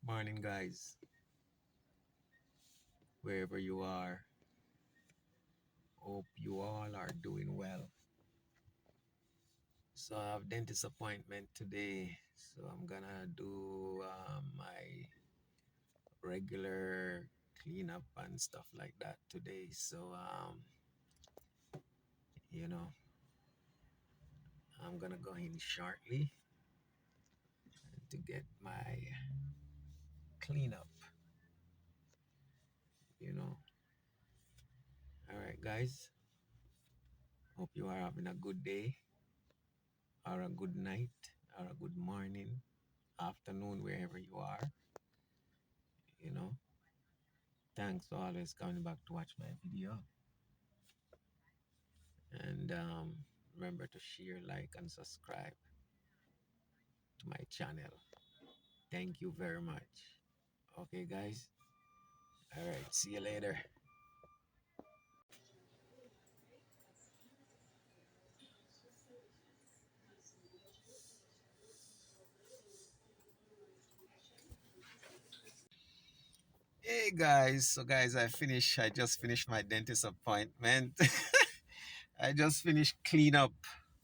Morning, guys, wherever you are. Hope you all are doing well. So, I have dentist appointment today. So, I'm gonna do my regular cleanup and stuff like that today. So, you know, I'm gonna go in shortly to get my cleanup, you know. All right, guys. Hope you are having a good day or a good night or a good morning, afternoon, wherever you are, you know. Thanks for always coming back to watch my video. And remember to share, like, and subscribe to my channel. Thank you very much. Okay, guys. All right. See you later. Hey, guys. So, guys, I just finished my dentist appointment. I just finished clean up.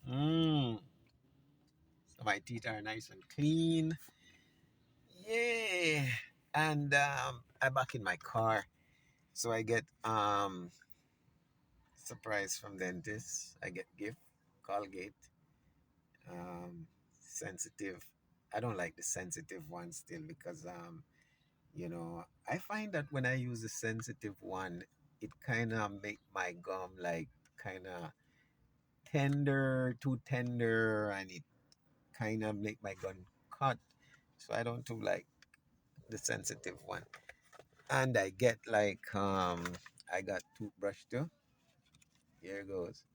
Mm. So my teeth are nice and clean. Yeah. And I'm back in my car. So I get surprise from dentist. I get gift, Colgate, sensitive. I don't like the sensitive one still because I find that when I use the sensitive one, it kind of make my gum like kind of tender, too tender, and it kind of make my gum cut. So I don't too like the sensitive one. And I get like I got toothbrush too. Here goes.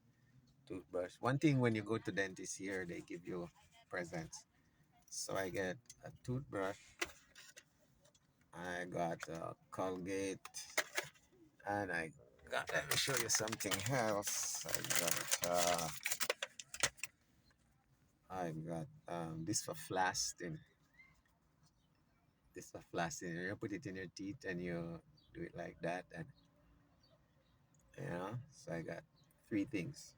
Toothbrush. One thing when you go to dentist here, they give you presents. So I get a toothbrush. I got a Colgate, and I got. Let me show you something else. I got this for flossing. This for flossing. You put it in your teeth and you do it like that, and So I got three things.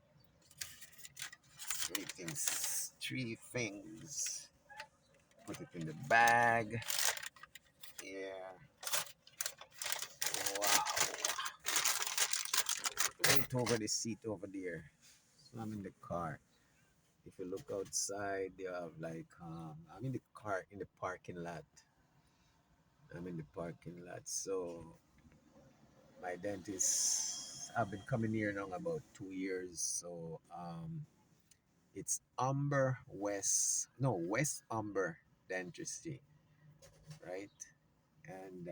Three things. Three things. Put it in the bag. Yeah. Wow. Right over the seat over there. So I'm in the car. If you look outside, you have like I'm in the car in the parking lot. I'm in the parking lot. So my dentist, I've been coming here now about 2 years. So it's West Umber Dentistry, right? And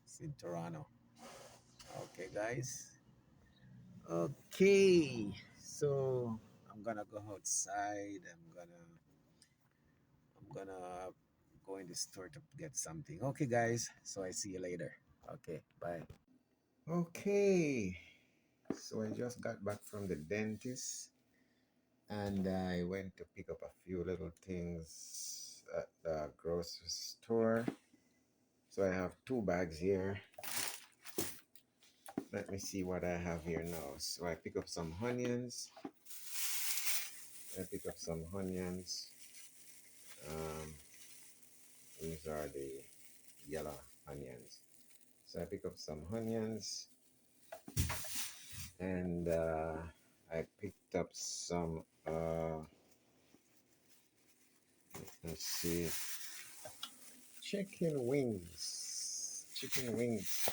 it's in Toronto. Okay, guys. Okay, so I'm gonna go outside. I'm gonna go in the store to get something. Okay, guys. So I see you later. Okay, bye. Okay, so I just got back from the dentist and I went to pick up a few little things at the grocery store. So I have two bags here. Let me see what I have here now. So I pick up some onions. I pick up some onions. Um, these are the yellow onions. So I pick up some onions and I picked up some, let's see, chicken wings. Chicken wings.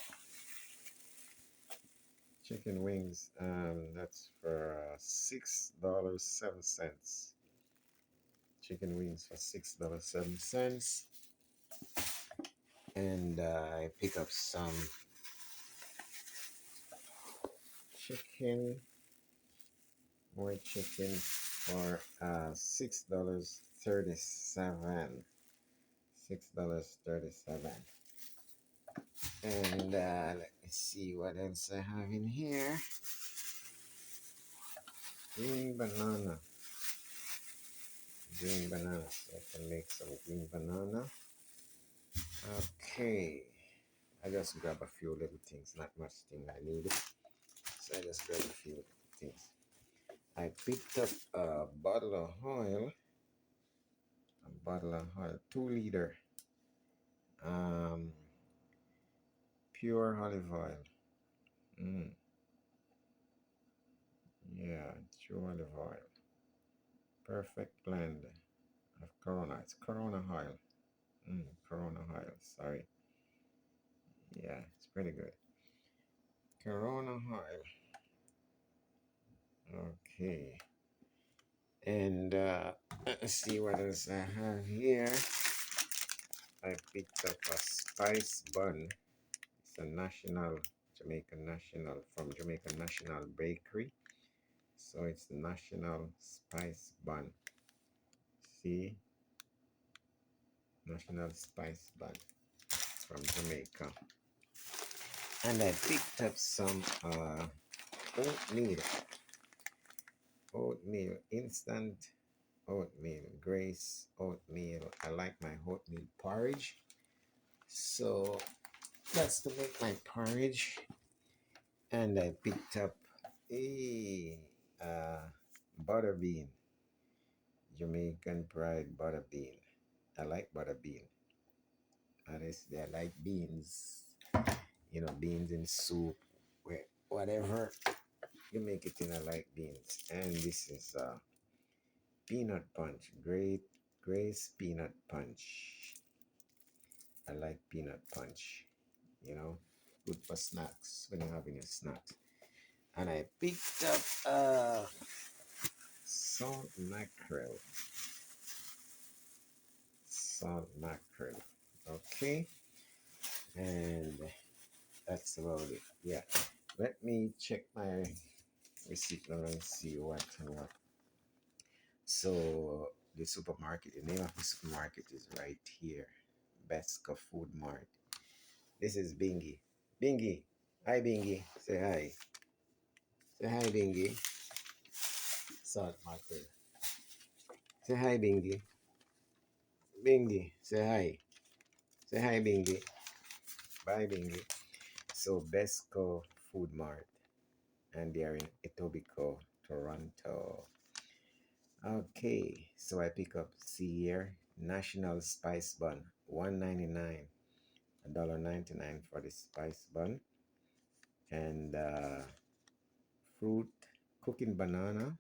Chicken wings. That's for $6.07. Chicken wings for $6.07. And I pick up some chicken, more chicken for $6.37. $6.37. And let me see what else I have in here. Green banana. Green banana. So I can make some green banana. Okay. I just grab a few little things, not much thing I needed. So I just grab a few things. I picked up a bottle of oil, 2 liter, um, pure olive oil. Mm, yeah, pure olive oil. Perfect blend of Corona. It's Corona oil. Corona oil. Sorry. Yeah, it's pretty good. Corona oil. Okay. And let's see what else I have here. I picked up a spice bun. It's a national Jamaican national from Jamaican National Bakery. So it's the national spice bun. See, national spice bun from Jamaica. And I picked up some oatmeal, oatmeal, instant oatmeal, Grace oatmeal. I like my oatmeal porridge. So that's to make my porridge. And I picked up a butter bean, Jamaican Pride butter bean. I like butter bean. Honestly, I like beans. Beans in soup, whatever you make it in. I like beans. And this is peanut punch, great Grace peanut punch. I like peanut punch. You know, good for snacks when you're having a snack. And I picked up salt mackerel. Salt mackerel. Okay. And that's about it. Yeah. Let me check my receipt now and see what and what. So the supermarket, the name of the supermarket is right here. Besco Food Mart. This is Bingy. Bingy. Hi Bingy. Say hi. Say hi Bingy. Salt mackerel. Say hi Bingy. Bingy. Say hi. Say hi Bingy. Bye Bingy. So Besco Food Mart, and they are in Etobicoke, Toronto. Okay, so I pick up, see here, National Spice Bun, $1.99, $1.99 for the spice bun, and fruit cooking banana,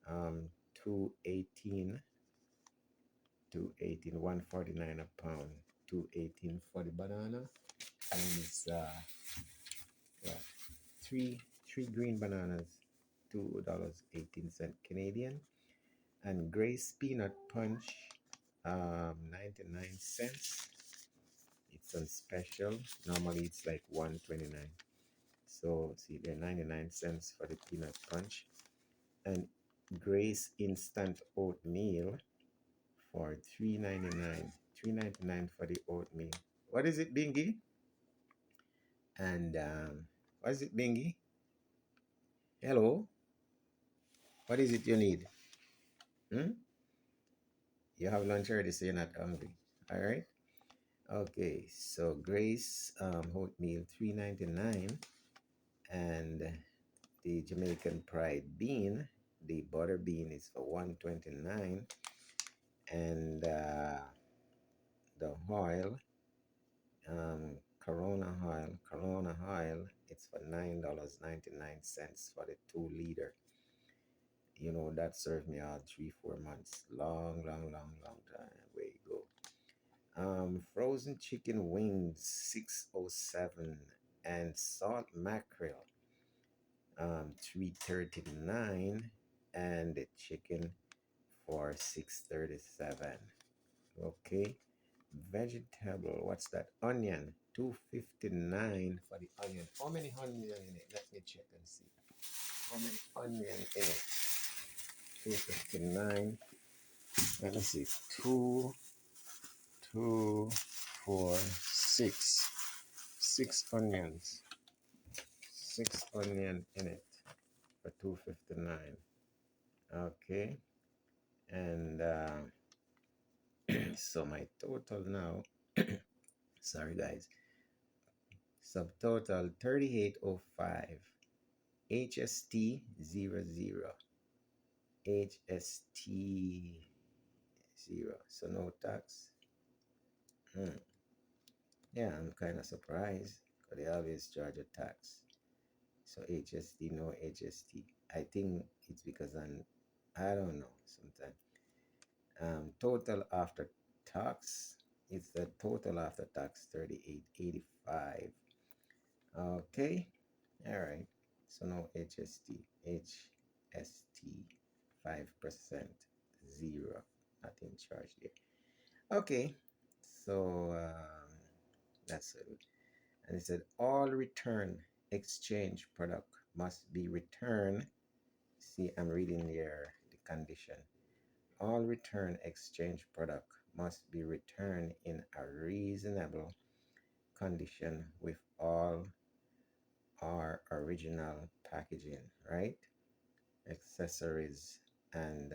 um, 218, 218, 149 a pound, 218 for the banana, and it's yeah, three green bananas, $2.18 Canadian, and Grace Peanut Punch, 99 cents. It's on special. Normally it's like 129. So see, they're 99 cents for the peanut punch, and Grace instant oatmeal for 3.99. 3.99 for the oatmeal. What is it, Bingy? And what is it, Bingy? Hello. What is it you need? Hmm? You have lunch already, so you're not hungry. All right. Okay. So Grace oatmeal 3.99, and the Jamaican Pride bean, the butter bean is for 129, and the oil, Corona oil, it's for $9.99 for the 2 liter. That served me out 3 4 months, long time. Way go. Frozen chicken wings 607, and salt mackerel 339, and the chicken for 637. Okay. Vegetable, what's that? Onion 259 for the onion. How many onion in it? Let me check and see. How many onion in it? 259. Let me see. Two, four, six. Six onions. Six onion in it for 259. Okay. And so my total now Sorry, guys. Subtotal 3805. HST 00. HST 0. So no tax. Hmm. Yeah, I'm kind of surprised because they always charge a tax. So HST, no HST. I think it's because I don't know sometimes. Total after tax, it's the total after tax 3885. Okay, all right. So no HST, HST 5%, zero, nothing charged there. Okay, so that's it. And it said all return exchange product must be returned. See, I'm reading here the condition. All return exchange product must be returned in a reasonable condition with all our original packaging, right? Accessories and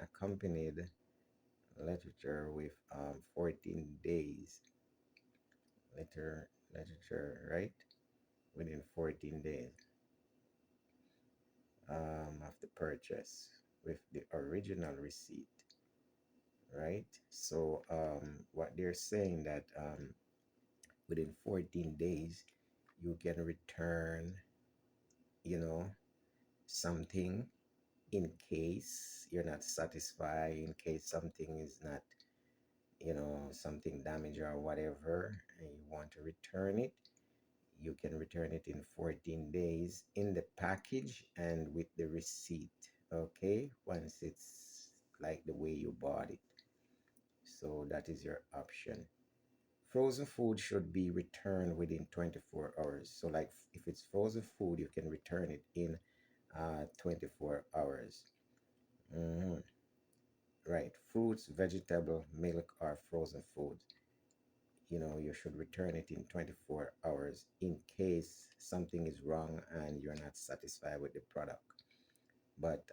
accompanied literature with 14 days literature, right? Within 14 days of the purchase with the original receipt, right? So what they're saying that within 14 days you can return, you know, something in case you're not satisfied, in case something is not, something damaged or whatever, and you want to return it. You can return it in 14 days in the package and with the receipt, okay? Once it's like the way you bought it. So that is your option. Frozen food should be returned within 24 hours. So, like if it's frozen food, you can return it in 24 hours. Mhm. Right. Fruits, vegetable, milk, or frozen foods. You should return it in 24 hours in case something is wrong and you're not satisfied with the product. But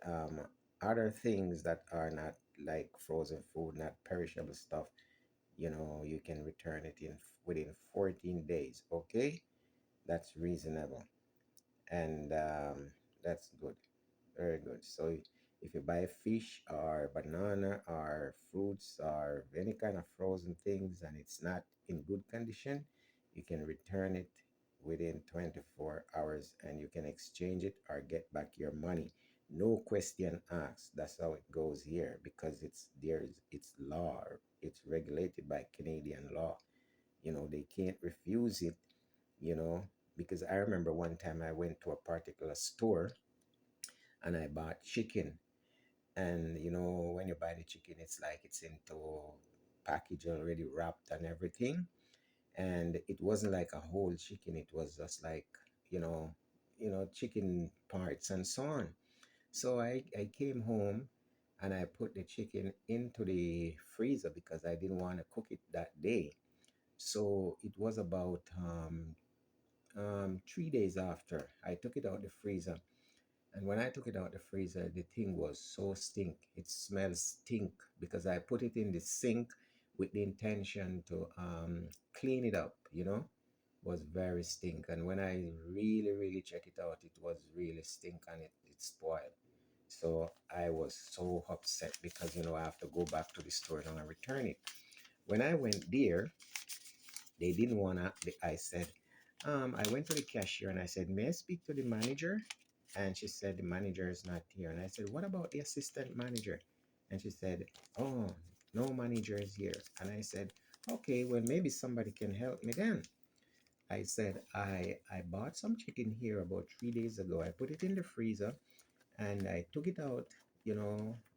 other things that are not like frozen food, not perishable stuff, you can return it in within 14 days. Okay, that's reasonable, and that's good. Very good. So if you buy fish or banana or fruits or any kind of frozen things and it's not in good condition, you can return it within 24 hours and you can exchange it or get back your money. No question asked. That's how it goes here because it's law. It's regulated by Canadian law. They can't refuse it, you know, because I remember one time I went to a particular store and I bought chicken. And when you buy the chicken, it's like it's into package already wrapped and everything. And it wasn't like a whole chicken. It was just like, you know, chicken parts and so on. So I came home and I put the chicken into the freezer because I didn't want to cook it that day. So it was about 3 days after I took it out the freezer. And when I took it out the freezer, the thing was so stink. It smells stink because I put it in the sink with the intention to clean it up, was very stink. And when I really, really check it out, it was really stink and it spoiled. So I was so upset because, I have to go back to the store and return it. When I went there, they didn't want to, I said, I went to the cashier and I said, may I speak to the manager? And she said, the manager is not here. And I said, what about the assistant manager? And she said, oh, no manager is here. And I said, okay, well, maybe somebody can help me then. I said, I bought some chicken here about 3 days ago. I put it in the freezer and I took it out,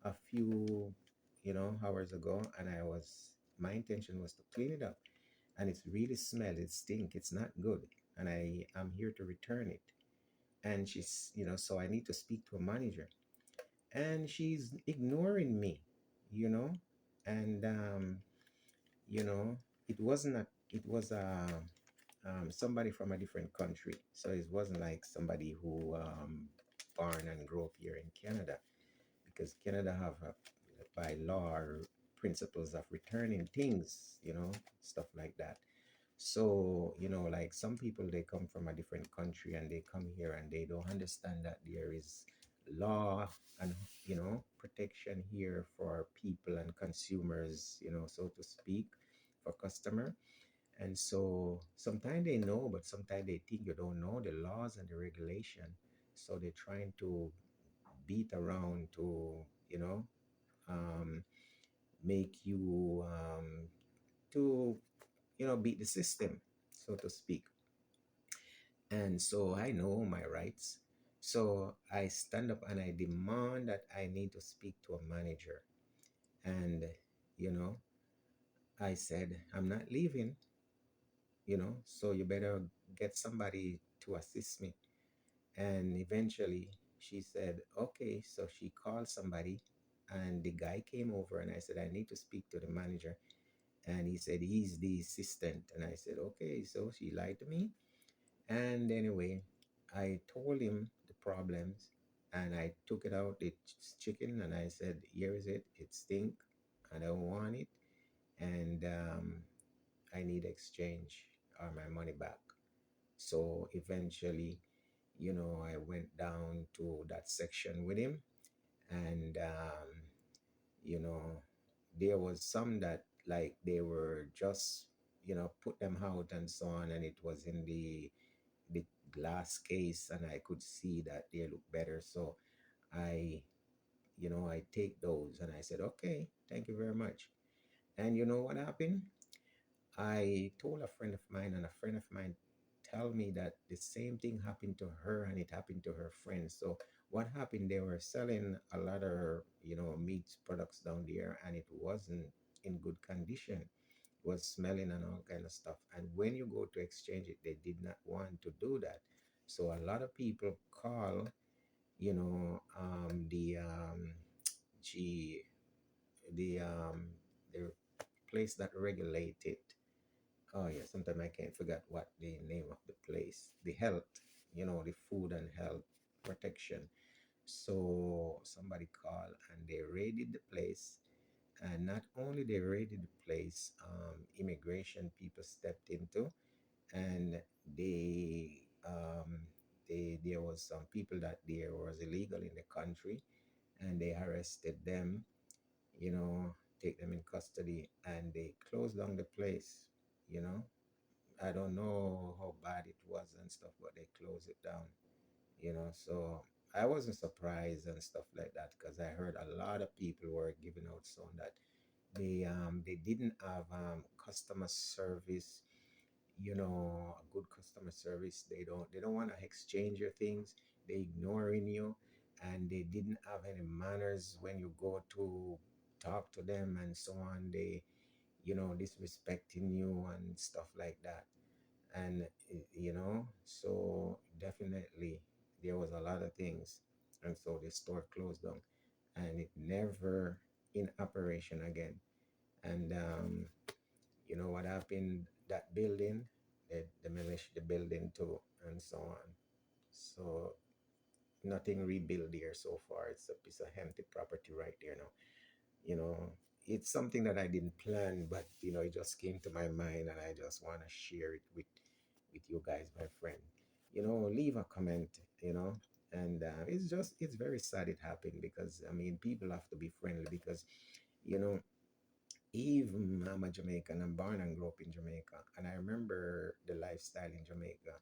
a few, hours ago. And my intention was to clean it up and it's really smell, it stink, it's not good. And I am here to return it. And she's, so I need to speak to a manager. And she's ignoring me, you know. And you know, it was somebody from a different country. So it wasn't like somebody who born and grew up here in Canada, because Canada have by law principles of returning things, stuff like that. So, like some people, they come from a different country and they come here and they don't understand that there is law and, protection here for people and consumers, so to speak, for customer. And so sometimes they know, but sometimes they think you don't know the laws and the regulation. So they're trying to beat around to, you know, um, make you to, beat the system, so to speak. And so I know my rights. So I stand up and I demand that I need to speak to a manager. And, you know, I said, I'm not leaving, so you better get somebody to assist me. And eventually she said, okay. So she called somebody and the guy came over and I said, I need to speak to the manager. And he said, he's the assistant. And I said, okay. So she lied to me. And anyway, I told him the problems and I took it out, the chicken, and I said, here is it. It stink. I don't want it. And I need exchange or my money back. So eventually, I went down to that section with him, and you know, there was some that like they were just, put them out and so on, and it was in the glass case, and I could see that they look better. So I, I take those, and I said, okay, thank you very much. And you know what happened? I told a friend of mine, and a friend of mine tell me that the same thing happened to her, and it happened to her friends. So what happened? They were selling a lot of, meat products down there, and it wasn't in good condition. It was smelling and all kind of stuff. And when you go to exchange it, they did not want to do that. So a lot of people call, G the the place that regulate it. Oh yeah, sometimes I can't forget what the name of the place. The health, the food and health protection. So somebody called and they raided the place. And not only they raided the place, immigration people stepped into, and there was some people that there was illegal in the country, and they arrested them, you know, take them in custody, and they closed down the place, you know. I don't know how bad it was and stuff, but they closed it down, So I wasn't surprised and stuff like that because I heard a lot of people were giving out son that they didn't have customer service, a good customer service. They don't want to exchange your things. They ignoring you, and they didn't have any manners when you go to talk to them and so on. They, disrespecting you and stuff like that. And so definitely there was a lot of things, and so the store closed down, and it never in operation again. And you know what happened? That building, they demolished the building too, and so on. So nothing rebuilt there so far. It's a piece of empty property right there now. You know, it's something that I didn't plan, but it just came to my mind, and I just want to share it with you guys, my friend. Leave a comment. And it's very sad it happened because I mean people have to be friendly because you know even I'm a Jamaican. I'm born and grew up in Jamaica, and I remember the lifestyle in Jamaica.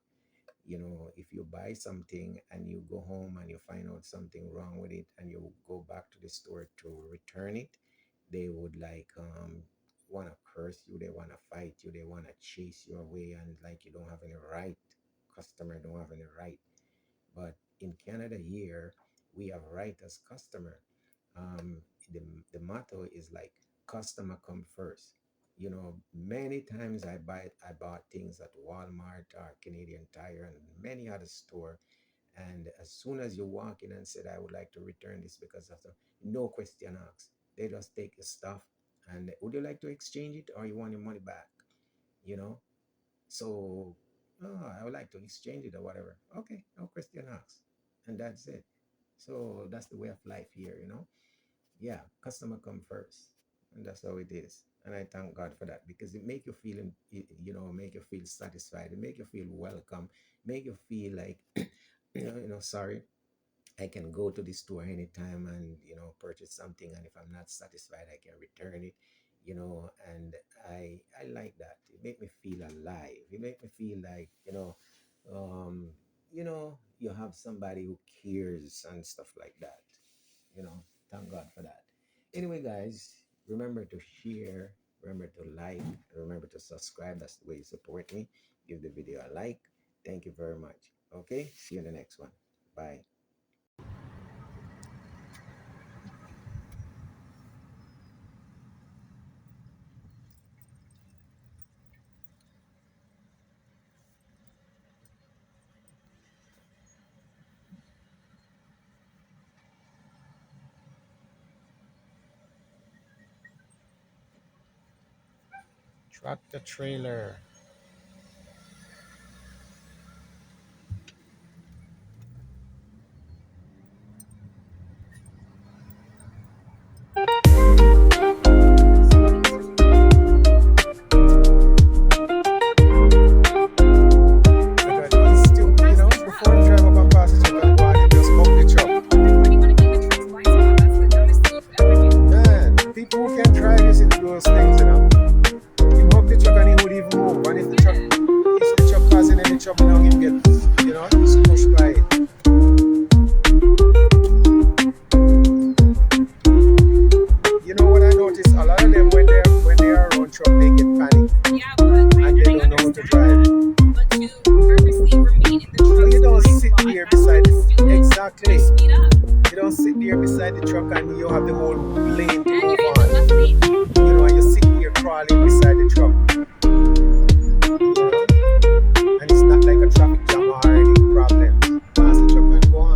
If you buy something and you go home and you find out something wrong with it, and you go back to the store to return it, they would like want to curse you. They want to fight you. They want to chase you away, and like you don't have any right. Customer don't have any right. But in Canada here, we have right as customer. Um, the, the motto is like customer come first. Many times I bought things at Walmart or Canadian Tire and many other store. And as soon as you walk in and said, I would like to return this because of the no question asked. They just take your stuff and would you like to exchange it or you want your money back? You know? So, oh, I would like to exchange it or whatever. Okay, no question asked. And that's it. So that's the way of life here. Yeah, customer come first. And that's how it is. And I thank God for that because it make you feel, make you feel satisfied. It make you feel welcome. Make you feel like, sorry, I can go to the store anytime and purchase something, and if I'm not satisfied, I can return it. And I like that. It make me feel alive. It make me feel like um, you have somebody who cares and stuff like that. You know, thank God for that. Anyway, guys, remember to share, remember to like, remember to subscribe. That's the way you support me. Give the video a like. Thank you very much. Okay, see you in the next one. Bye. Tractor trailer. Because he's still, before he drive up and pass the truck and go and he just hug the truck. Man, people who can drive used to do those things, He hug the truck and he would even move. And if the truck causing any trouble now, he gets, he's pushed by it. You know what I noticed? A lot of them when they are around truck, they get panic. Yeah, but and they don't know how to drive. But to purposely remain in the truck. So you don't sit there beside it. Exactly. You don't sit there beside the truck and you have the whole lane to move on. And you sit here crawling beside the truck. And it's not like a traffic jam or any problem. Pass the truck and go on.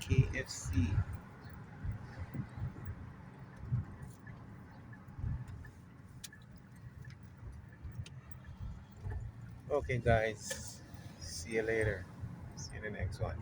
KFC. Okay, guys. See you later. See you in the next one.